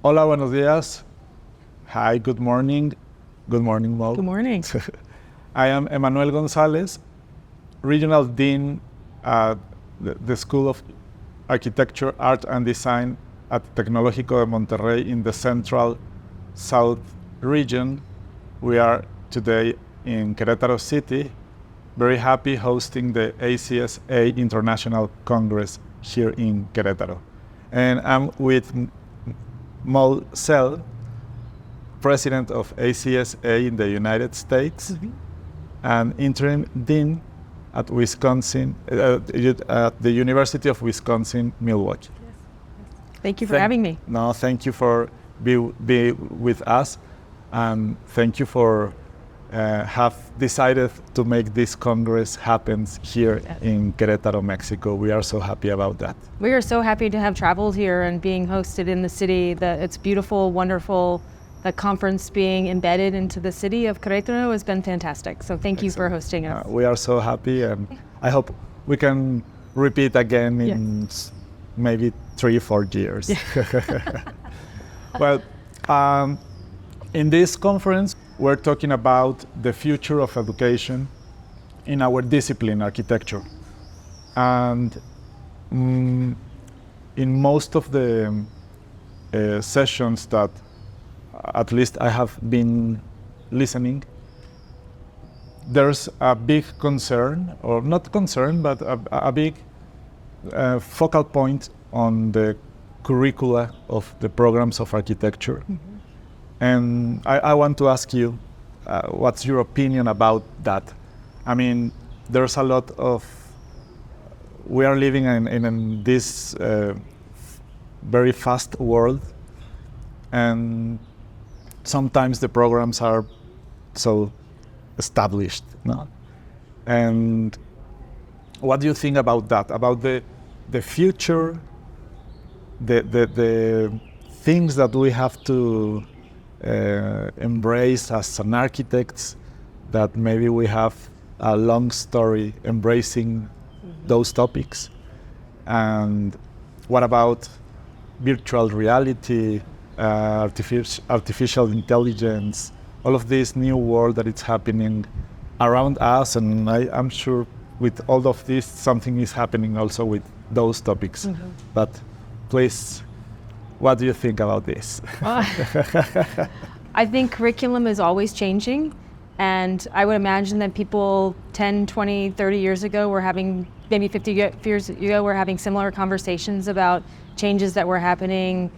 Hola, buenos días. Hi, good morning. Good morning, Mo. Good morning. I am Emmanuel González, Regional Dean at the School of Architecture, Art and Design at Tecnológico de Monterrey in the Central South region. We are today in Querétaro City, very happy hosting the ACSA International Congress here in Querétaro. And I'm with Mo Zell, president of ACSA in the United States, and interim dean at Wisconsin, at the University of Wisconsin-Milwaukee. Thank you for having me. No, thank you for be with us, and thank you for have decided to make this Congress happen here in Querétaro, Mexico. We are so happy about that. We are so happy to have traveled here and being hosted in the city. It's beautiful, wonderful. The conference being embedded into the city of Querétaro has been fantastic. So thank you for hosting us. We are so happy, and I hope we can repeat again in maybe 3 or 4 years. Well, in this conference, we're talking about the future of education in our discipline, architecture. And in most of the sessions that at least I have been listening, there's a big concern, or not concern, but a big focal point on the curricula of the programs of architecture. And I want to ask you, what's your opinion about that? I mean, there's a lot of, we are living in this very fast world, and sometimes the programs are so established, no? And what do you think about that? About the future, the things that we have to embrace as an architects, that maybe we have a long story embracing those topics? And what about virtual reality, artificial intelligence, all of this new world that is happening around us? And I'm sure with all of this, something is happening also with those topics. But please, what do you think about this? I think curriculum is always changing, and I would imagine that people 10, 20, 30 years ago were having, maybe 50 years ago, were having similar conversations about changes that were happening.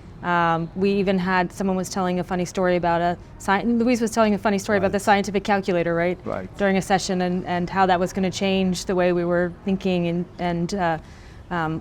We even had, someone was telling a funny story about Luis was telling a funny story about the scientific calculator, right? During a session, and how that was going to change the way we were thinking and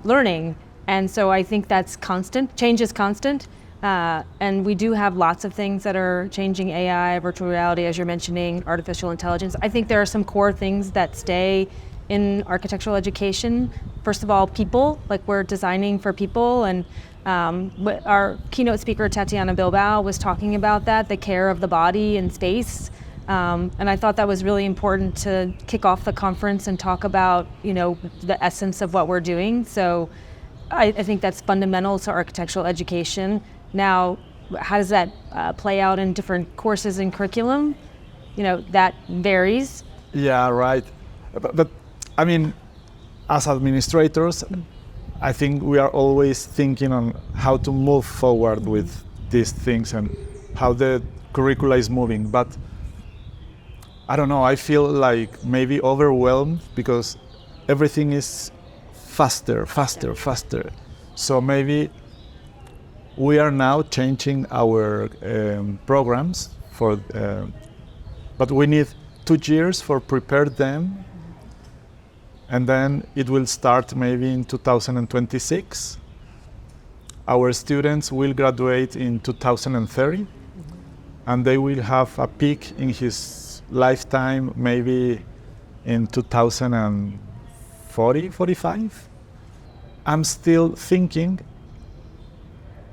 learning. And so I think that's constant. Change is constant. And we do have lots of things that are changing: AI, virtual reality, as you're mentioning, artificial intelligence. I think there are some core things that stay in architectural education. First of all, people, like we're designing for people, and our keynote speaker, Tatiana Bilbao, was talking about that, the care of the body and space. And I thought that was really important to kick off the conference and talk about, the essence of what we're doing. So I think that's fundamental to architectural education. Now, how does that play out in different courses and curriculum? That varies. Yeah, right. But I mean, as administrators, I think we are always thinking on how to move forward with these things and how the curricula is moving. But I don't know, I feel like maybe overwhelmed because everything is faster. So maybe we are now changing our programs but we need 2 years for prepare them. And then it will start maybe in 2026. Our students will graduate in 2030, and they will have a peak in his lifetime maybe in 2040, 45. I'm still thinking,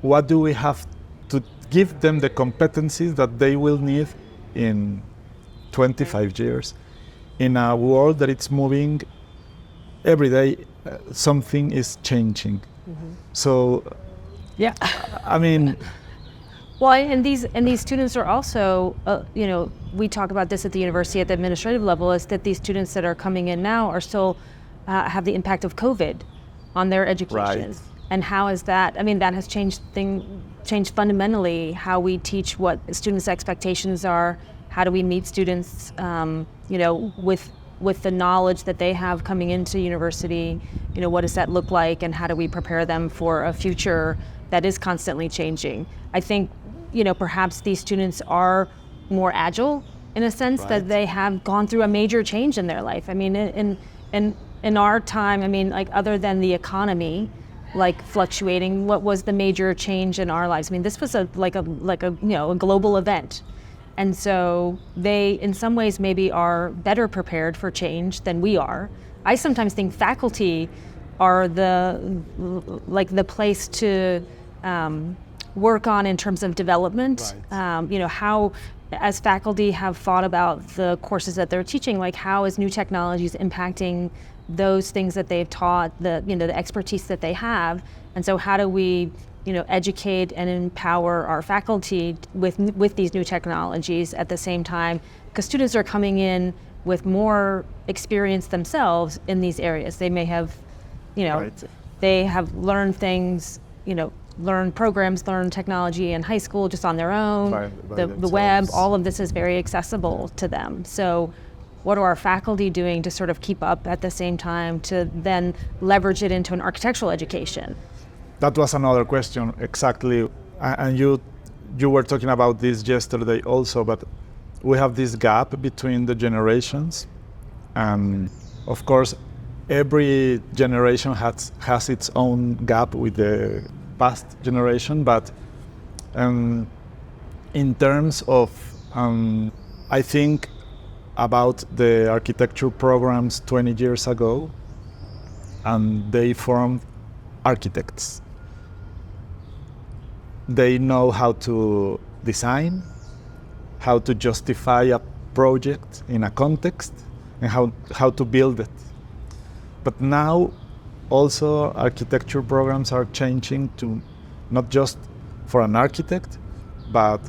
what do we have to give them the competencies that they will need in 25 years in a world that it's moving every day? Something is changing. So, yeah, I mean, Well, and these students are also, we talk about this at the university at the administrative level, is that these students that are coming in now are still have the impact of COVID on their education. Right. And how is that? I mean, that has changed fundamentally how we teach, what students' expectations are. How do we meet students, with the knowledge that they have coming into university? What does that look like, and how do we prepare them for a future that is constantly changing? I think, perhaps these students are more agile in a sense, Right. that they have gone through a major change in their life. I mean, in our time, I mean, like, other than the economy, like, fluctuating, what was the major change in our lives? I mean, this was a global event. And so they, in some ways, maybe are better prepared for change than we are. I sometimes think faculty are the place to work on in terms of development. Right. How, as faculty, have thought about the courses that they're teaching, like, how is new technologies impacting those things that they've taught, the expertise that they have, and so how do we educate and empower our faculty with these new technologies at the same time, because students are coming in with more experience themselves in these areas. They may have, Right. they have learned things, learn programs, learn technology in high school just on their own. By The web, themselves. all of this is very accessible to them. So what are our faculty doing to sort of keep up at the same time to then leverage it into an architectural education? That was another question, exactly. And you were talking about this yesterday also, but we have this gap between the generations. And of course, every generation has its own gap with the past generation, but in terms of, I think about the architecture programs 20 years ago, and they formed architects. They know how to design, how to justify a project in a context, and how to build it. But now also architecture programs are changing to not just for an architect, but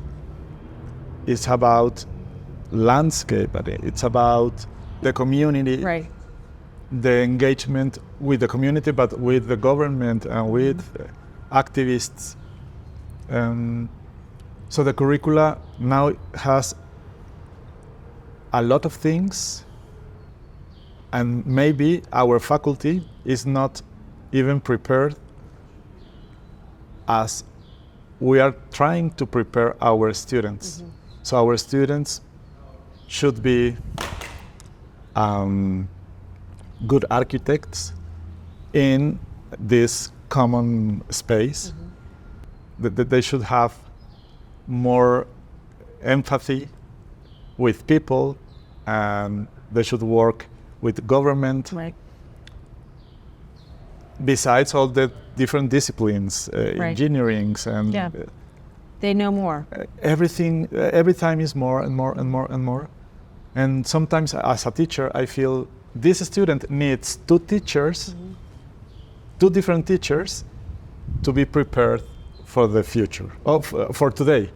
it's about landscape, it's about the community, Right. the engagement with the community, but with the government and with activists. So the curricula now has a lot of things, and maybe our faculty is not even prepared as we are trying to prepare our students. Mm-hmm. So our students should be good architects in this common space. Mm-hmm. That they should have more empathy with people, and they should work with government. Right. Besides all the different disciplines, Right. engineerings, and Yeah. They know more. everything, every time is more and more and more and more. And sometimes as a teacher, I feel this student needs two teachers, two different teachers, to be prepared for the future, for today.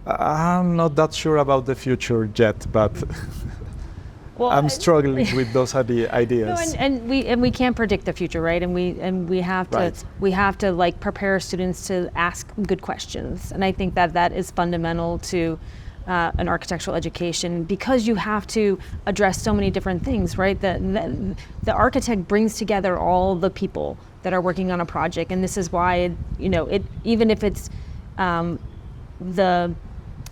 I'm not that sure about the future yet, but Well, I'm struggling with those ideas. No, and we can't predict the future, right? And we have to like prepare students to ask good questions. And I think that is fundamental to an architectural education, because you have to address so many different things, right? The architect brings together all the people that are working on a project, and this is why even if it's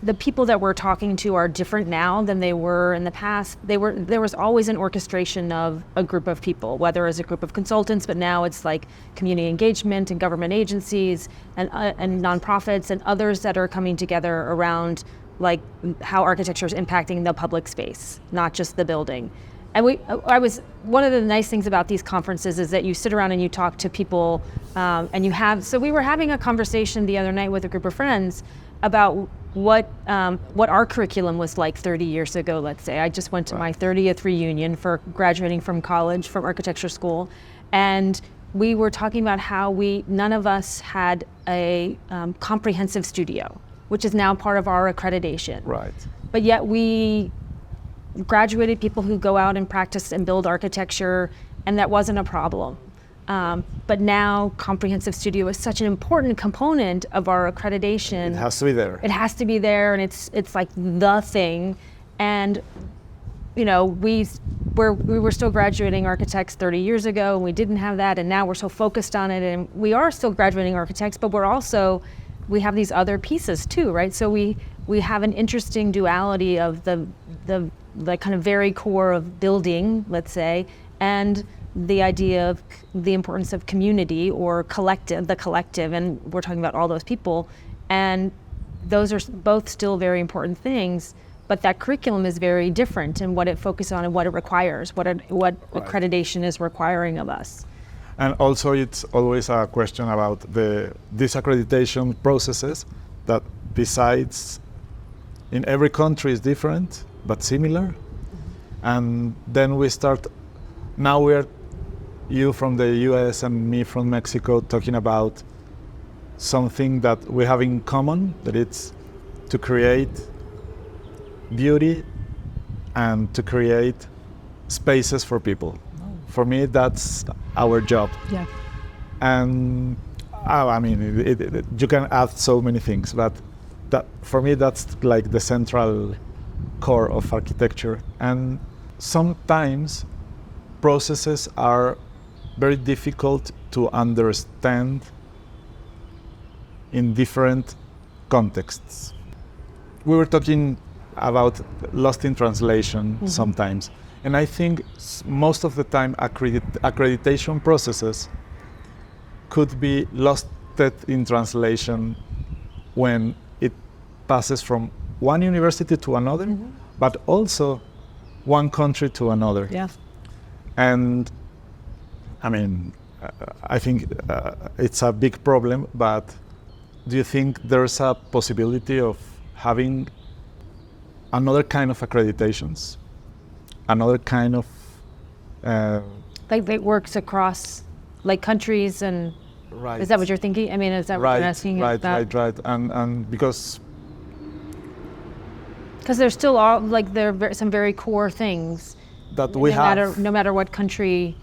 the people that we're talking to are different now than they were in the past. There was always an orchestration of a group of people, whether as a group of consultants, but now it's like community engagement and government agencies and nonprofits and others that are coming together around like how architecture is impacting the public space, not just the building. And one of the nice things about these conferences is that you sit around and you talk to people, so we were having a conversation the other night with a group of friends about what our curriculum was like 30 years ago, let's say. I just went to my 30th reunion for graduating from college, from architecture school, and we were talking about how none of us had a comprehensive studio. which is now part of our accreditation. Right. But yet we graduated people who go out and practice and build architecture, and that wasn't a problem. But now Comprehensive Studio is such an important component of our accreditation. It has to be there. It has to be there, and it's like the thing. And you know, we were still graduating architects 30 years ago, and we didn't have that, and now we're so focused on it, and we are still graduating architects, but we have these other pieces too, right? So we have an interesting duality of the kind of very core of building, let's say, and the idea of the importance of community or the collective, and we're talking about all those people, and those are both still very important things, but that curriculum is very different in what it focuses on and what it requires, what accreditation is requiring of us. And also it's always a question about these accreditation processes that besides in every country is different but similar. And then you from the US and me from Mexico talking about something that we have in common, that it's to create beauty and to create spaces for people. For me, that's our job. Yeah. And I mean, you can add so many things, but for me, that's like the central core of architecture. And sometimes processes are very difficult to understand in different contexts. We were talking about lost in translation sometimes. And I think most of the time accreditation processes could be lost in translation when it passes from one university to another, but also one country to another. Yeah. And I mean, I think it's a big problem, but do you think there's a possibility of having another kind of accreditations? Another kind of like that works across like countries and right. Is that what you're thinking? I mean, is that what you're asking about? Right. And because there's still all like there are some very core things that we have no matter what country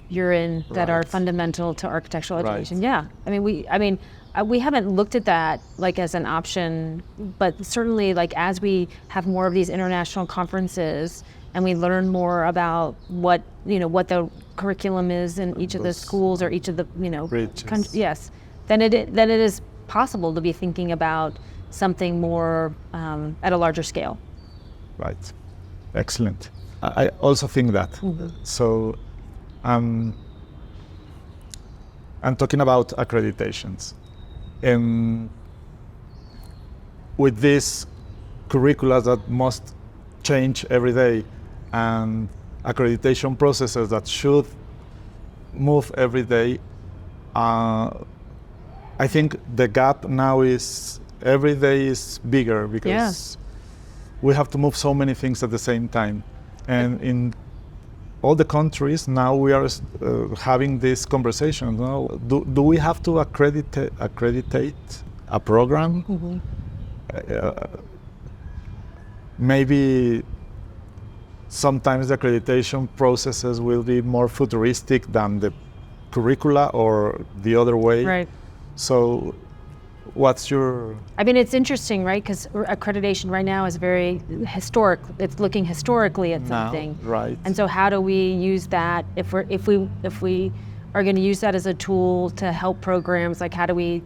you're in that are fundamental to architectural education. Right. Yeah. I mean we haven't looked at that like as an option, but certainly like as we have more of these international conferences and we learn more about what the curriculum is in each of the schools or each of the yes, then it is possible to be thinking about something more at a larger scale. Right. Excellent. I also think that. So I'm talking about accreditations. With these curricula that must change every day and accreditation processes that should move every day, I think the gap now is every day is bigger because we have to move so many things at the same time. And in all the countries now we are having this conversation. Do we have to accreditate a program? Maybe sometimes the accreditation processes will be more futuristic than the curricula or the other way. Right. So what's your... I mean, it's interesting, right? Because accreditation right now is very historic. It's looking historically at something. Right. And so how do we use that if we are going to use that as a tool to help programs? Like how do we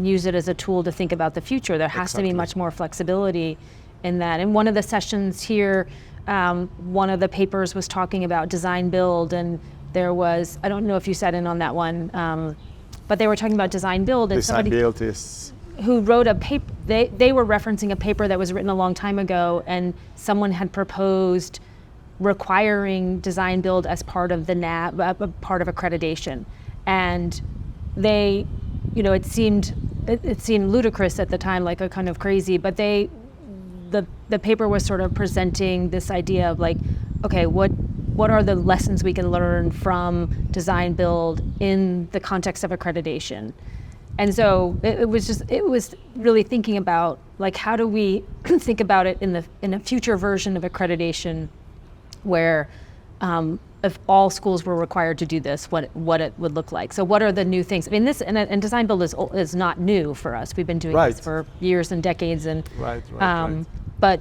use it as a tool to think about the future? There has to be much more flexibility in that. And one of the sessions here, one of the papers was talking about design build, and there was, I don't know if you sat in on that one, but they were talking about design build, and design build is who wrote a paper, they were referencing a paper that was written a long time ago, and someone had proposed requiring design build as part of the part of accreditation. And they, it seemed ludicrous at the time, like a kind of crazy, but the paper was sort of presenting this idea of like, okay, what are the lessons we can learn from design build in the context of accreditation? And so it was really thinking about, like, how do we think about it in a future version of accreditation where if all schools were required to do this, what it would look like. So what are the new things? I mean, this and design build is not new for us. We've been doing Right. this for years and decades, and Right. but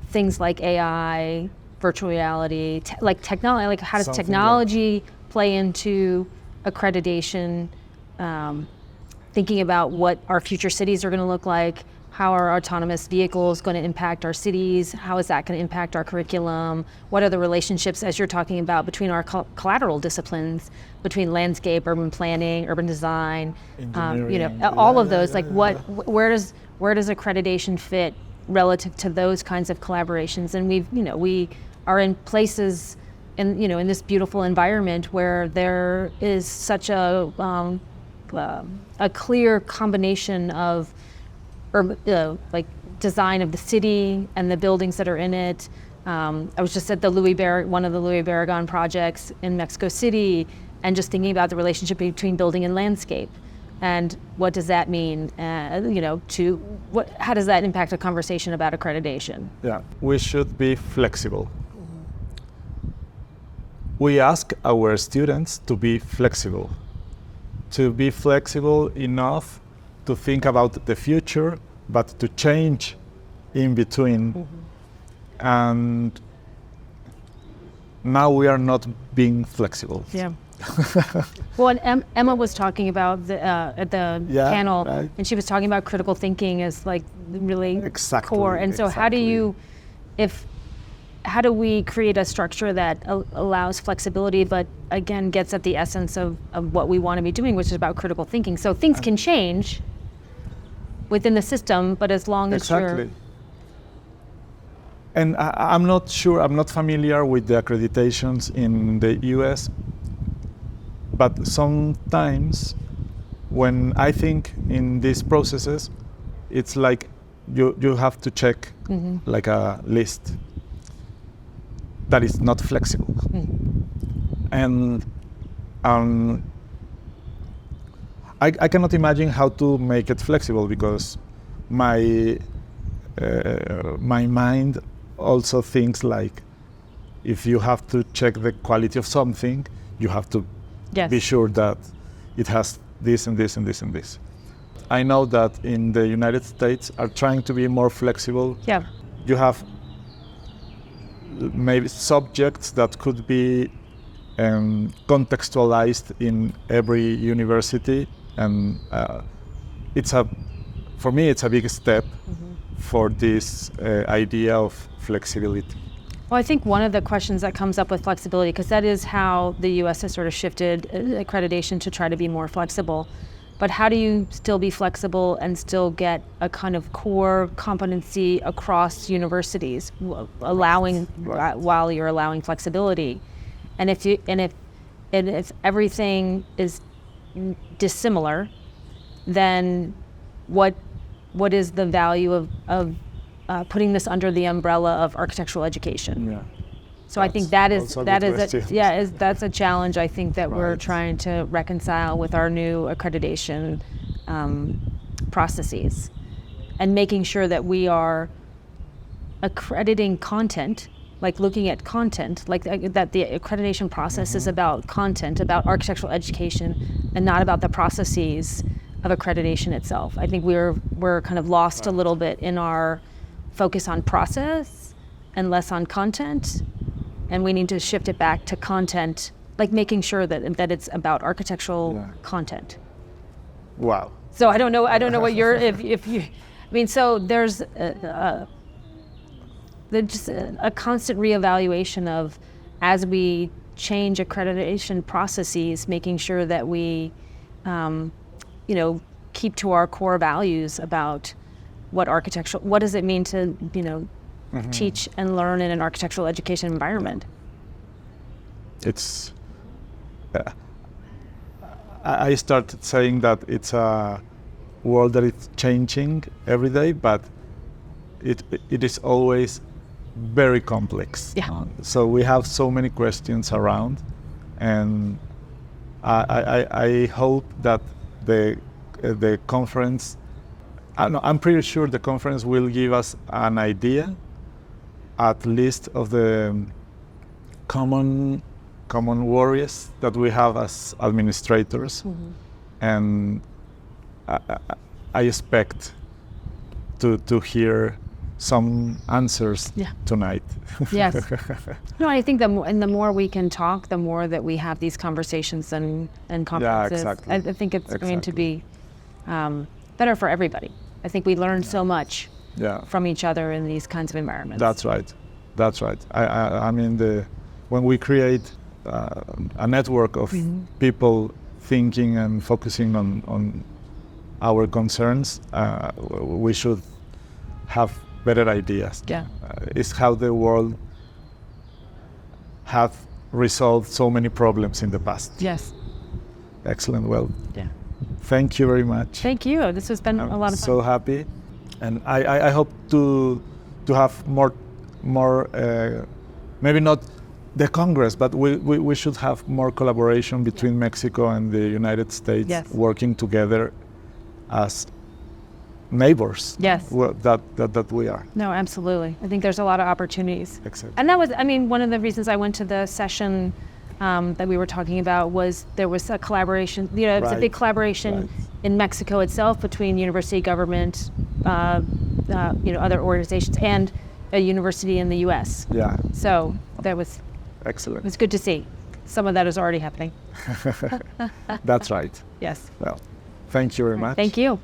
things like AI, virtual reality, like technology, like how does Something technology play into accreditation? Thinking about what our future cities are going to look like, how are autonomous vehicles going to impact our cities, how is that going to impact our curriculum, what are the relationships, as you're talking about, between our collateral disciplines, between landscape, urban planning, urban design, all of those, where does accreditation fit relative to those kinds of collaborations? And we are in places in this beautiful environment where there is such a clear combination of like design of the city and the buildings that are in it. I was just at one of the Louis Barragan projects in Mexico City, and just thinking about the relationship between building and landscape, and what does that mean? How does that impact a conversation about accreditation? Yeah, we should be flexible. We ask our students to be flexible enough to think about the future, but to change in between. Mm-hmm. And now we are not being flexible. Yeah. Well, and Emma was talking about at the panel, right. And she was talking about critical thinking as like really core. And so how do we create a structure that allows flexibility, but again gets at the essence of what we want to be doing, which is about critical thinking. So things can change within the system, but as long as you're... And I'm not familiar with the accreditations in the US, but sometimes when I think in these processes, it's like you have to check mm-hmm. like a list that is not flexible. Mm-hmm. And I cannot imagine how to make it flexible, because my mind also thinks like, if you have to check the quality of something, you have to be sure that it has this and this and this and this. I know that in the United States are trying to be more flexible. Yeah. You have maybe subjects that could be contextualized in every university, and for me it's a big step mm-hmm. for this idea of flexibility. Well, I think one of the questions that comes up with flexibility, because that is how the US has sort of shifted accreditation to try to be more flexible, but how do you still be flexible and still get a kind of core competency across universities, while you're allowing flexibility? And if everything is dissimilar, then what is the value of putting this under the umbrella of architectural education? Yeah. So I think that's a challenge, I think, that we're trying to reconcile with our new accreditation processes, and making sure that we are accrediting content, like looking at content, like that the accreditation process mm-hmm. is about content, about architectural education, and not about the processes of accreditation itself. I think we're kind of lost a little bit in our focus on process and less on content, and we need to shift it back to content, like making sure that it's about architectural content. Wow. So I don't know what so there's just a constant reevaluation of, as we change accreditation processes, making sure that we keep to our core values about what does it mean to mm-hmm. teach and learn in an architectural education environment. It's I started saying that it's a world that is changing every day, but it is always very complex. Yeah. So we have so many questions around, and I hope that the the conference, I'm pretty sure the conference will give us an idea, at least, of the common worries that we have as administrators, and I expect to hear some answers tonight. Yes. No, I think the more we can talk, the more that we have these conversations and conferences. Yeah, exactly. I think it's going to be better for everybody. I think we learn so much from each other in these kinds of environments. That's right. That's right. I mean, when we create a network of people thinking and focusing on our concerns, we should have better ideas. Yeah. It's how the world have resolved so many problems in the past. Yes. Excellent. Well, Yeah. thank you very much. Thank you. This has been a lot of fun. So happy, and I hope to have more maybe not the Congress, but we should have more collaboration between Mexico and the United States, working together as neighbors. Yes. That we are. No, absolutely. I think there's a lot of opportunities. Exactly. And that was, I mean, one of the reasons I went to the session that we were talking about was there was a collaboration, it was a big collaboration in Mexico itself between university government, other organizations, and a university in the U.S. Yeah. So that was excellent. It was good to see. Some of that is already happening. That's right. Yes. Well, thank you very much. Thank you.